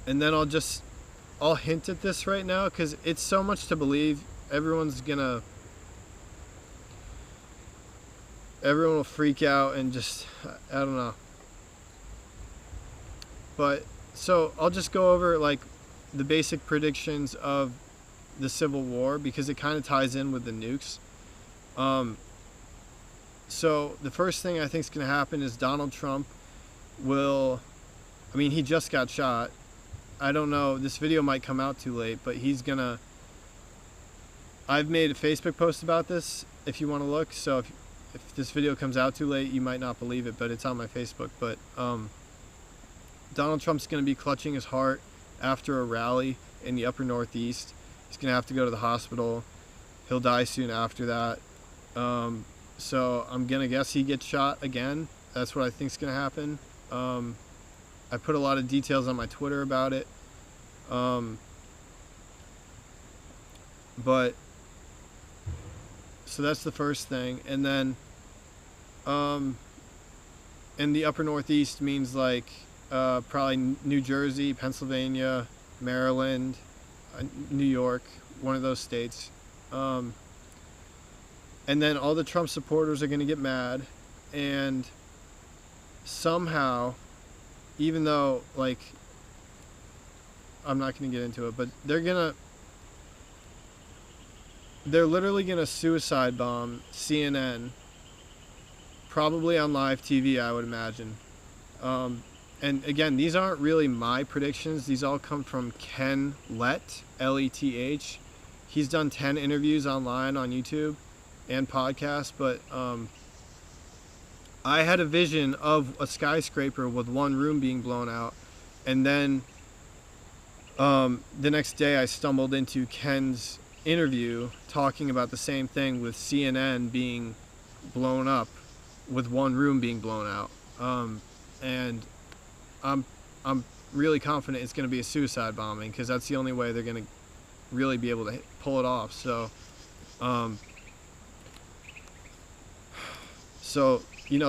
and then I'll hint at this right now because it's so much to believe. Everyone will freak out and just, I don't know. But so I'll just go over like the basic predictions of the Civil War because it kind of ties in with the nukes. So the first thing I think is going to happen is Donald Trump he just got shot. I don't know, this video might come out too late, but I've made a Facebook post about this if you want to look. So if this video comes out too late, you might not believe it, but it's on my Facebook. But Donald Trump's going to be clutching his heart after a rally in the upper Northeast. He's going to have to go to the hospital. He'll die soon after that. So I'm going to guess he gets shot again. That's what I think is going to happen. I put a lot of details on my Twitter about it. But so that's the first thing. And then in the upper Northeast means like probably New Jersey, Pennsylvania, Maryland, New York, one of those states. And then all the Trump supporters are going to get mad, and somehow, even though like I'm not going to get into it, but they're literally going to suicide bomb CNN, probably on live TV, I would imagine. And again, these aren't really my predictions. These all come from Ken Lett, Leth. He's done 10 interviews online on YouTube and podcasts, but I had a vision of a skyscraper with one room being blown out, and then the next day I stumbled into Ken's interview talking about the same thing, with CNN being blown up with one room being blown out. And I'm really confident it's going to be a suicide bombing, because that's the only way they're going to really be able to pull it off. So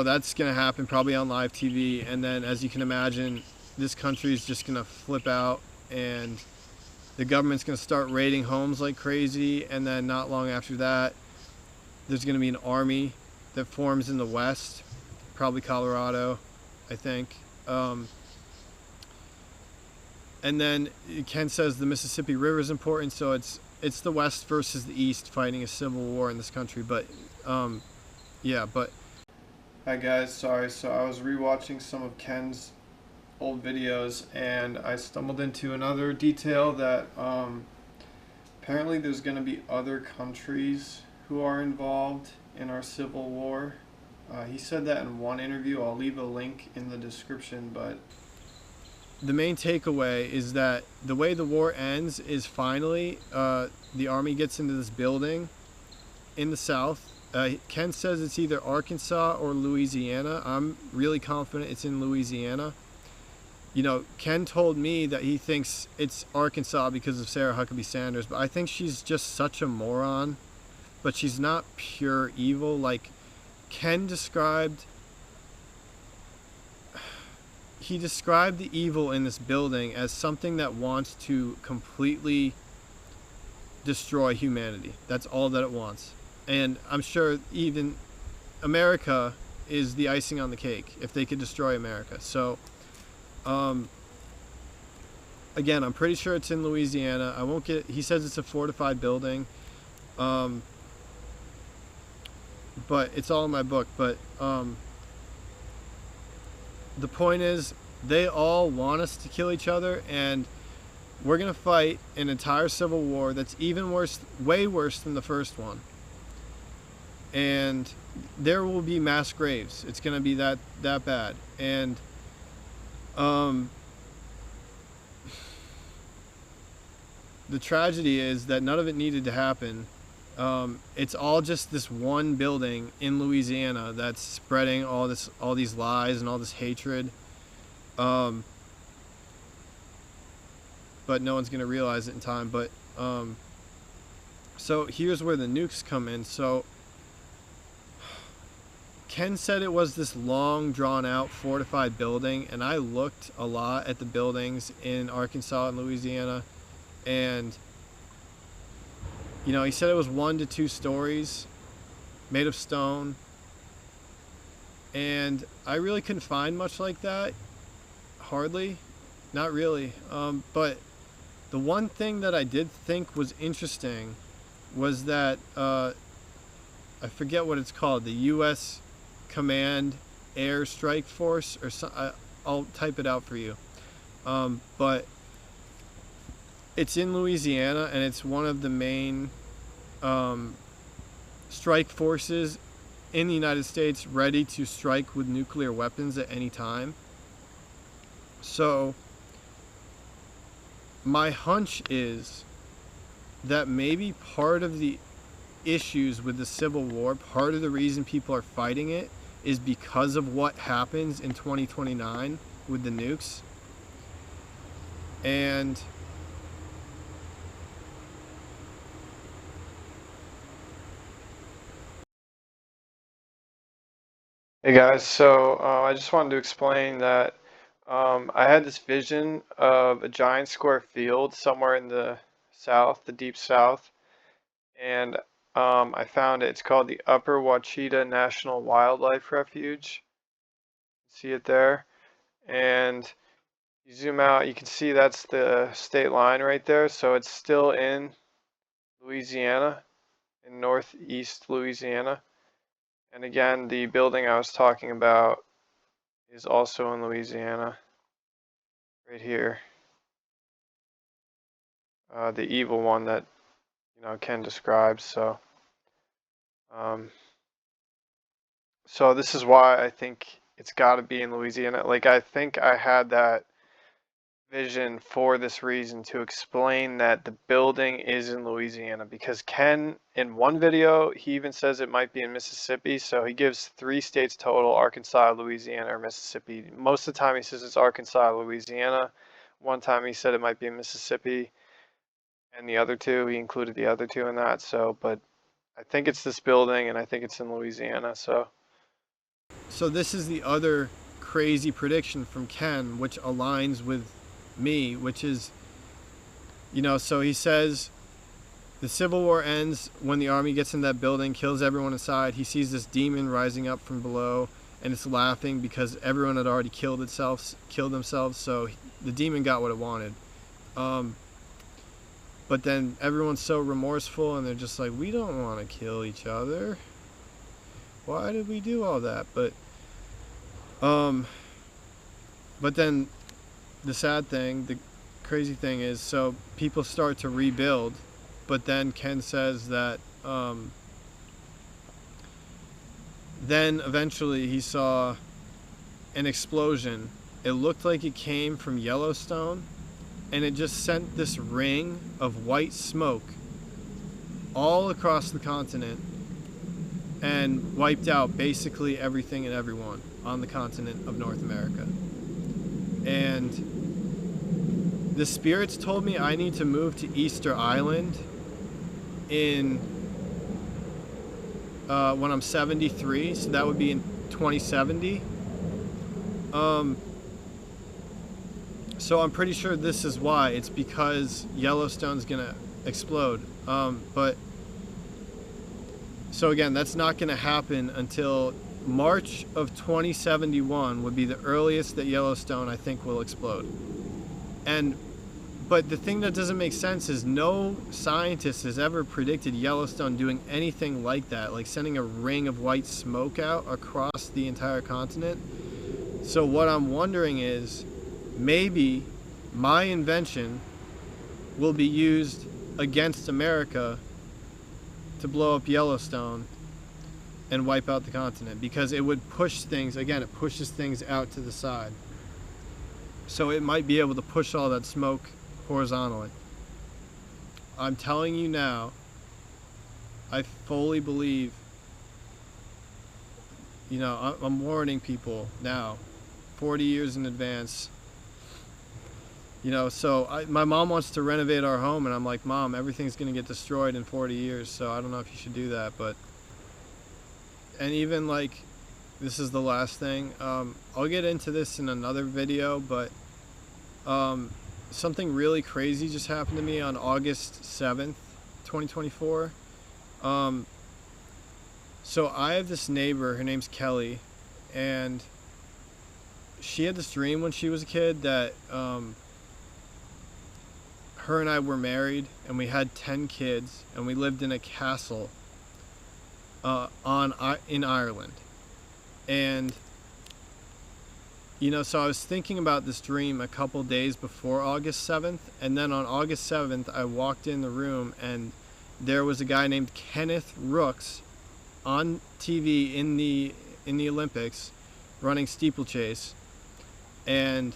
that's going to happen probably on live TV. And then, as you can imagine, this country is just going to flip out, and the government's going to start raiding homes like crazy. And then not long after that, there's going to be an army that forms in the West, probably Colorado, I think. And then Ken says the Mississippi River is important, so it's the West versus the East fighting a civil war in this country. But hi guys, sorry. So I was rewatching some of Ken's old videos, and I stumbled into another detail that apparently there's going to be other countries who are involved in our civil war. He said that in one interview. I'll leave a link in the description, but the main takeaway is that the way the war ends is finally the army gets into this building in the South. Ken says it's either Arkansas or Louisiana. I'm really confident it's in Louisiana. Ken told me that he thinks it's Arkansas because of Sarah Huckabee Sanders, but I think she's just such a moron. But she's not pure evil. Like Ken described the evil in this building as something that wants to completely destroy humanity. That's all that it wants. And I'm sure even America is the icing on the cake if they could destroy America. So again, I'm pretty sure it's in Louisiana. He says it's a fortified building. But it's all in my book. But the point is, they all want us to kill each other, and we're going to fight an entire civil war that's even worse, way worse than the first one. And there will be mass graves. It's going to be that bad. And the tragedy is that none of it needed to happen. It's all just this one building in Louisiana that's spreading all these lies and all this hatred. But no one's going to realize it in time. But so here's where the nukes come in. So Ken said it was this long, drawn-out, fortified building, and I looked a lot at the buildings in Arkansas and Louisiana, and, you know, he said it was 1 to 2 stories, made of stone, and I really couldn't find much like that. Hardly. Not really. But the one thing that I did think was interesting was that, I forget what it's called, the U.S. Command Air Strike Force, or I'll type it out for you. But it's in Louisiana, and it's one of the main strike forces in the United States ready to strike with nuclear weapons at any time. So my hunch is that maybe part of the issues with the Civil War, part of the reason people are fighting it, is because of what happens in 2029 with the nukes. And hey guys, so I just wanted to explain that I had this vision of a giant square field somewhere in the south, the deep south, and I found it. It's called the Upper Wachita National Wildlife Refuge. See it there? And you zoom out, you can see that's the state line right there. So it's still in Louisiana, in northeast Louisiana. And again, the building I was talking about is also in Louisiana, right here. The evil one that, you know, Ken describes. So this is why I think it's got to be in Louisiana. Like, I think I had that vision for this reason, to explain that the building is in Louisiana, because Ken, in one video, he even says it might be in Mississippi. So he gives 3 states total: Arkansas, Louisiana, or Mississippi. Most of the time he says it's Arkansas, Louisiana. One time he said it might be in Mississippi, and the other 2, he included the other 2 in that. So, but I think it's this building, and I think it's in Louisiana. So this is the other crazy prediction from Ken, which aligns with me, which is, you know, so he says the Civil War ends when the army gets in that building, kills everyone inside. He sees this demon rising up from below, and it's laughing because everyone had already killed themselves. So the demon got what it wanted. But then everyone's so remorseful, and they're just like, we don't want to kill each other. Why did we do all that? But then the sad thing, the crazy thing is, so people start to rebuild, but then Ken says that then eventually he saw an explosion. It looked like it came from Yellowstone, and it just sent this ring of white smoke all across the continent and wiped out basically everything and everyone on the continent of North America. And the spirits told me I need to move to Easter Island in when I'm 73, so that would be in 2070. So I'm pretty sure this is why. It's because Yellowstone's gonna explode. But so again, that's not gonna happen until March of 2071 would be the earliest that Yellowstone, I think, will explode. But the thing that doesn't make sense is no scientist has ever predicted Yellowstone doing anything like that, like sending a ring of white smoke out across the entire continent. So what I'm wondering is, maybe my invention will be used against America to blow up Yellowstone and wipe out the continent, because it would push things, again, it pushes things out to the side. So it might be able to push all that smoke horizontally. I'm telling you now, I fully believe, you know, I'm warning people now, 40 years in advance. You know, so my mom wants to renovate our home, and I'm like, Mom, everything's going to get destroyed in 40 years, so I don't know if you should do that. But, and even like this is the last thing. I'll get into this in another video, but something really crazy just happened to me on August 7th, 2024. So I have this neighbor, her name's Kelly, and she had this dream when she was a kid that her and I were married and we had 10 kids and we lived in a castle in Ireland. And so I was thinking about this dream a couple days before August 7th, and then on August 7th I walked in the room and there was a guy named Kenneth Rooks on TV in the Olympics running steeplechase. And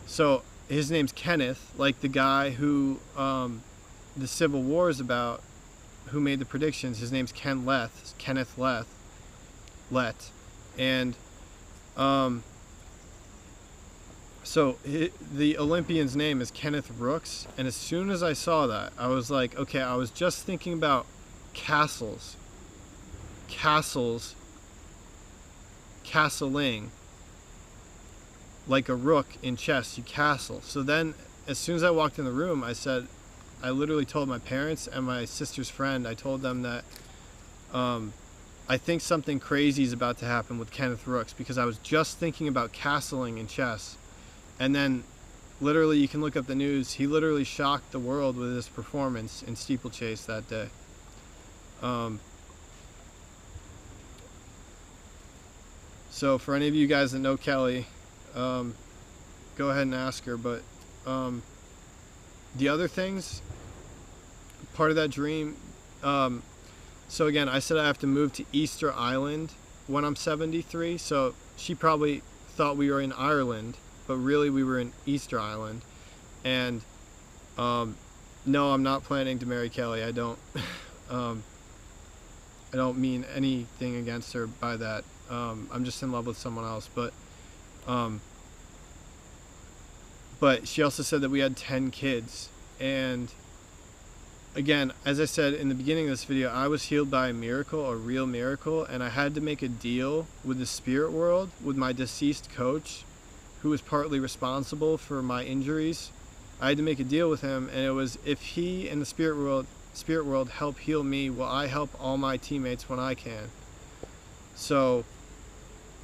so his name's Kenneth, like the guy who the Civil War is about, who made the predictions. His name's Kenneth Lett. And so the Olympian's name is Kenneth Rooks. And as soon as I saw that, I was like, okay, I was just thinking about castling, like a rook in chess, you castle. So then as soon as I walked in the room, I literally told my parents and my sister's friend, I told them that I think something crazy is about to happen with Kenneth Rooks, because I was just thinking about castling in chess. And then literally, you can look up the news, he literally shocked the world with his performance in steeplechase that day. So for any of you guys that know Kelly, go ahead and ask her. But the other things, part of that dream, so again, I said I have to move to Easter Island when I'm 73. So she probably thought we were in Ireland, but really we were in Easter Island. And no, I'm not planning to marry Kelly. I don't mean anything against her by that. I'm just in love with someone else. But she also said that we had 10 kids. And again, as I said in the beginning of this video, I was healed by a miracle, a real miracle, and I had to make a deal with the spirit world, with my deceased coach, who was partly responsible for my injuries. I had to make a deal with him, and it was, if he and the spirit world help heal me, will I help all my teammates when I can. So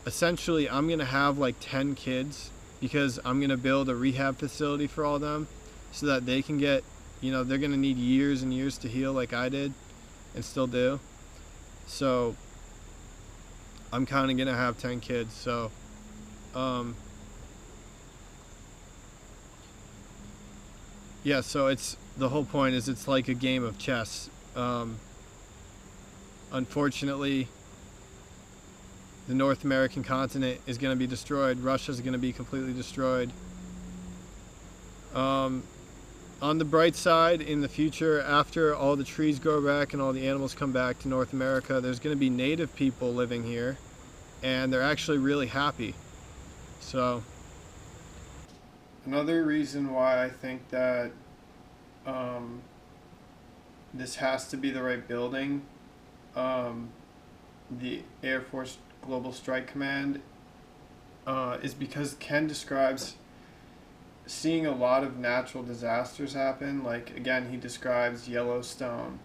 essentially, I'm gonna have like 10 kids, because I'm gonna build a rehab facility for all of them, so that they can get, they're gonna need years and years to heal like I did and still do. So I'm kind of gonna have 10 kids. So yeah, so it's, the whole point is it's like a game of chess. Unfortunately, the North American continent is going to be destroyed. Russia's going to be completely destroyed. On the bright side, in the future, after all the trees grow back and all the animals come back to North America, there's going to be native people living here, and they're actually really happy. So another reason why I think that this has to be the right building, the Air Force Global Strike Command, is because Ken describes seeing a lot of natural disasters happen. Like, again, he describes Yellowstone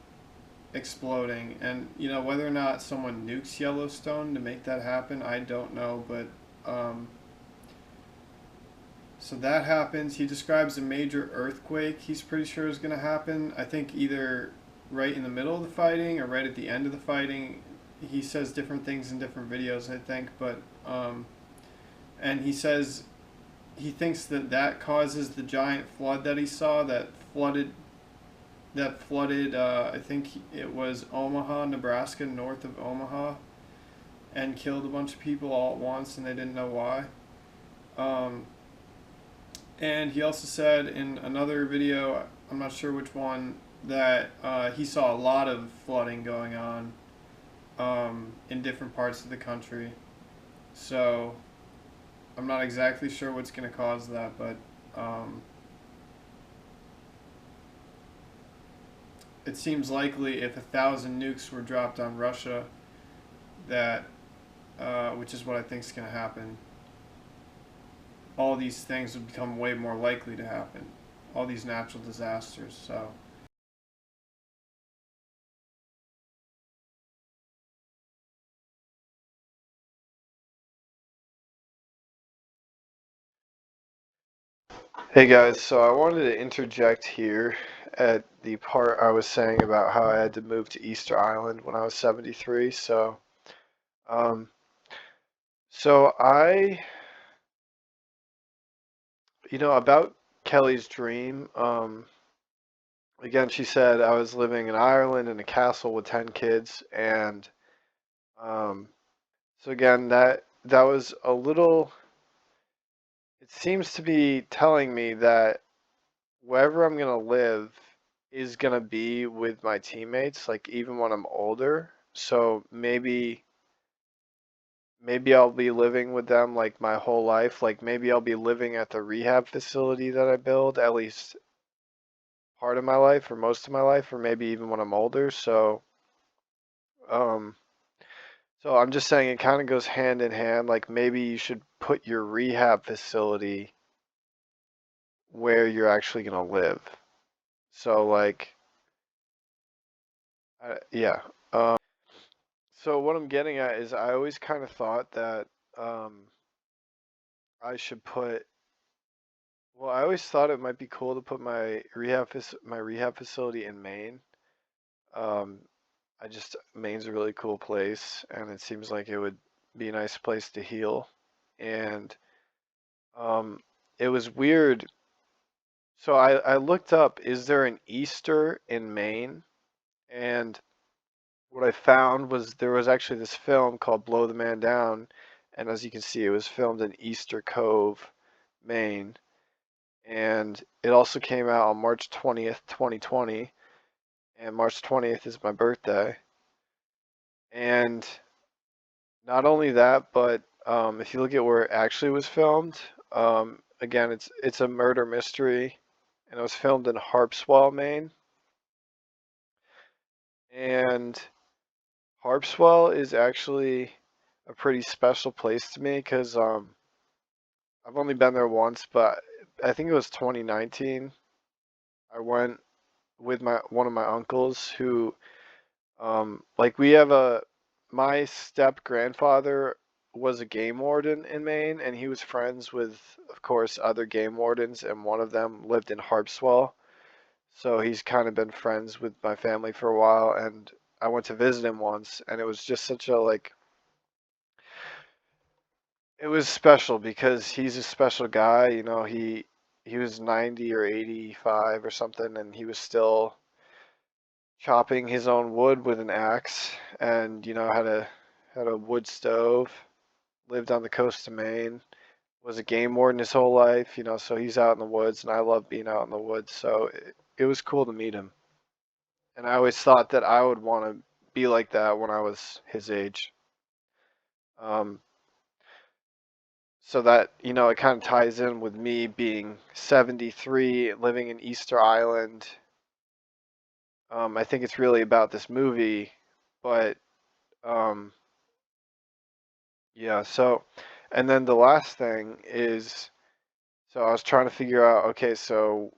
exploding, and whether or not someone nukes Yellowstone to make that happen, I don't know, but so that happens. He describes a major earthquake he's pretty sure is going to happen, I think either right in the middle of the fighting or right at the end of the fighting. He says different things in different videos, I think, but and he says he thinks that causes the giant flood that he saw that flooded I think it was Omaha, Nebraska, north of Omaha, and killed a bunch of people all at once, and they didn't know why. And he also said in another video, I'm not sure which one, that he saw a lot of flooding going on in different parts of the country. So I'm not exactly sure what's going to cause that, but it seems likely if 1,000 nukes were dropped on Russia, that which is what I think is going to happen, all these things would become way more likely to happen. All these natural disasters. So, hey guys, so I wanted to interject here at the part I was saying about how I had to move to Easter Island when I was 73. Um, so I, about Kelly's dream. Again, she said I was living in Ireland in a castle with 10 kids, and um, so again, that was a little. It seems to be telling me that wherever I'm gonna live is gonna be with my teammates, like even when I'm older. So maybe I'll be living with them like my whole life. Like maybe I'll be living at the rehab facility that I build at least part of my life or most of my life, or maybe even when I'm older. Um, so I'm just saying it kind of goes hand in hand. Like maybe you should put your rehab facility where you're actually gonna live. So like, yeah. So what I'm getting at is I always kind of thought that um, I should put. Well, I always thought it might be cool to put my rehab facility in Maine. Um, Maine's a really cool place, and it seems like it would be a nice place to heal. And um, it was weird. So I looked up, is there an Easter in Maine? And what I found was there was actually this film called Blow the Man Down, and as you can see, it was filmed in Easter Cove, Maine, and it also came out on March 20th, 2020, and March 20th is my birthday. And not only that, but if you look at where it actually was filmed, again, it's a murder mystery, and it was filmed in Harpswell, Maine, and Harpswell is actually a pretty special place to me because I've only been there once, but I think it was 2019. I went with my one of my uncles who like we have a my step grandfather was a game warden in Maine, and he was friends with, of course, other game wardens, and one of them lived in Harpswell. So he's kind of been friends with my family for a while, and I went to visit him once, and it was just such a like it was special because he's a special guy. He was 90 or 85 or something, and he was still chopping his own wood with an axe, and had a wood stove. Lived on the coast of Maine. Was a game warden his whole life. So he's out in the woods, and I love being out in the woods. So it was cool to meet him, and I always thought that I would want to be like that when I was his age. Um, So that, it kind of ties in with me being 73, living in Easter Island. I think it's really about this movie, but um, yeah, and then the last thing is, so I was trying to figure out, okay, so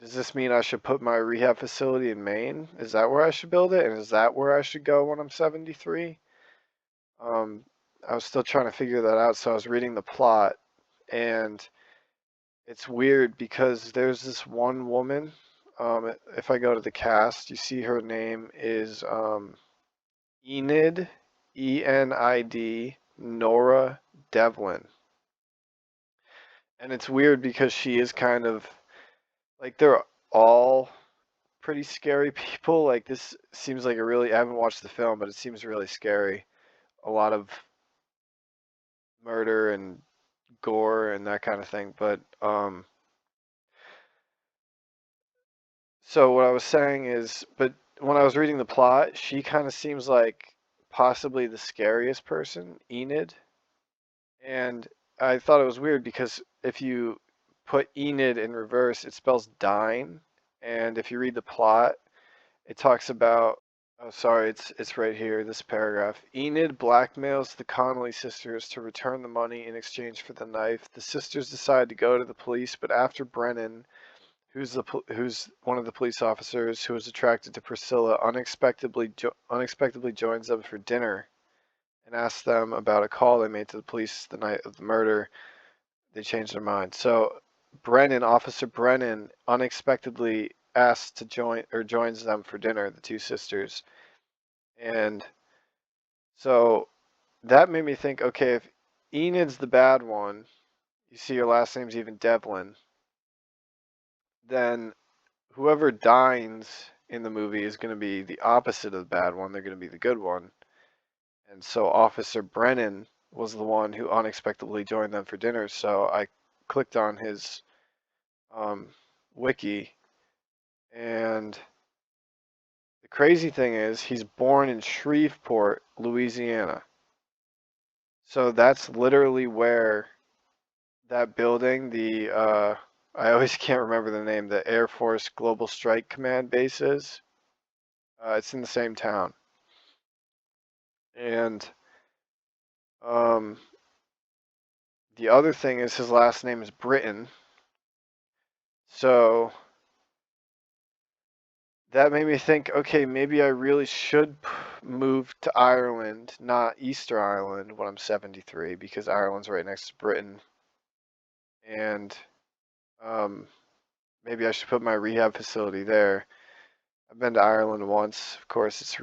does this mean I should put my rehab facility in Maine? Is that where I should build it? And is that where I should go when I'm 73? Um, I was still trying to figure that out, so I was reading the plot, and it's weird because there's this one woman. If I go to the cast, you see her name is Enid, Enid, Nora Devlin. And it's weird because she is kind of like they're all pretty scary people. Like this seems like I haven't watched the film, but it seems really scary. A lot of murder and gore and that kind of thing. But so what I was saying is, but when I was reading the plot, she kind of seems like possibly the scariest person, Enid. And I thought it was weird because if you put Enid in reverse, it spells dine. And if you read the plot, it talks about Oh, sorry, it's right here, this paragraph. Enid blackmails the Connolly sisters to return the money in exchange for the knife. The sisters decide to go to the police, but after Brennan, who's one of the police officers who was attracted to Priscilla, unexpectedly joins them for dinner and asks them about a call they made to the police the night of the murder. They change their mind. So Officer Brennan, unexpectedly asks to joins them for dinner, the two sisters. And so that made me think, okay, if Enid's the bad one, you see your last name's even Devlin, then whoever dines in the movie is going to be the opposite of the bad one. They're going to be the good one. And so Officer Brennan was the one who unexpectedly joined them for dinner. So I clicked on his wiki, and the crazy thing is he's born in Shreveport, Louisiana. So that's literally where that building, I always can't remember the name, the Air Force Global Strike Command base is. It's in the same town. And um, the other thing is his last name is Britton. So that made me think, okay, maybe I really should move to Ireland, not Easter Island, when I'm 73, because Ireland's right next to Britain. And maybe I should put my rehab facility there. I've been to Ireland once. Of course,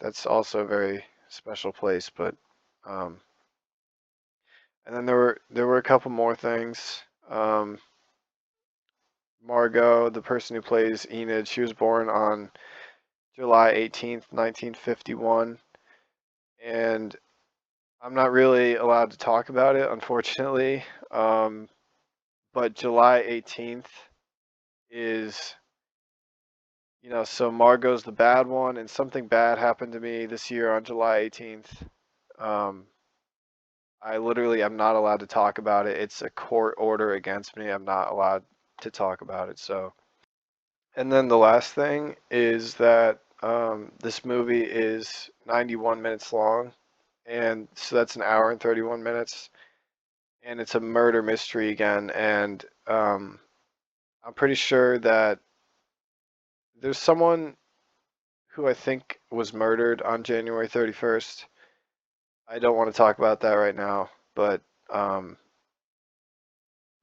that's also a very special place. But and then there were a couple more things. Margot, the person who plays Enid, she was born on July 18th, 1951, and I'm not really allowed to talk about it, unfortunately. But July 18th is, so Margot's the bad one, and something bad happened to me this year on July 18th. I literally am not allowed to talk about it. It's a court order against me. I'm not allowed to talk about it. So, and then the last thing is that this movie is 91 minutes long, and so that's an hour and 31 minutes, and it's a murder mystery again. And I'm pretty sure that there's someone who I think was murdered on January 31st. I don't want to talk about that right now, but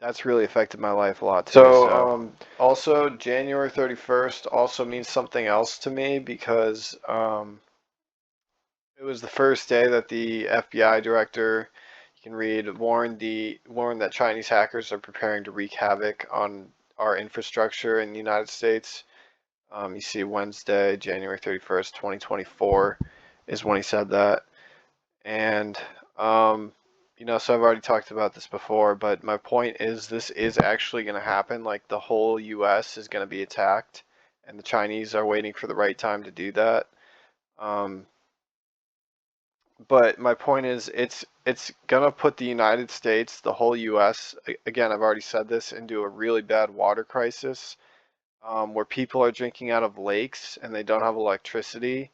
that's really affected my life a lot too. So also January 31st also means something else to me because it was the first day that the FBI director, you can read, warned that Chinese hackers are preparing to wreak havoc on our infrastructure in the United States. You see Wednesday, January 31st, 2024 is when he said that. And so I've already talked about this before, but my point is this is actually going to happen. Like the whole US is going to be attacked, and the Chinese are waiting for the right time to do that. But my point is it's going to put the United States, the whole US, again, I've already said this, into a really bad water crisis, where people are drinking out of lakes and they don't have electricity.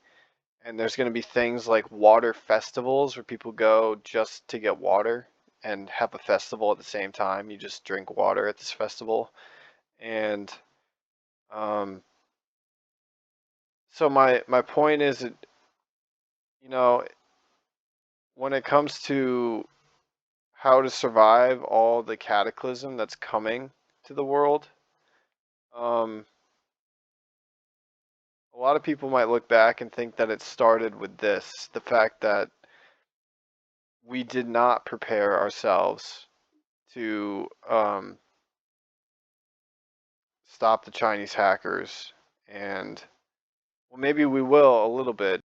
And there's going to be things like water festivals where people go just to get water and have a festival at the same time. You just drink water at this festival. And so my point is, when it comes to how to survive all the cataclysm that's coming to the world, a lot of people might look back and think that it started with this, the fact that we did not prepare ourselves to stop the Chinese hackers, and well, maybe we will a little bit,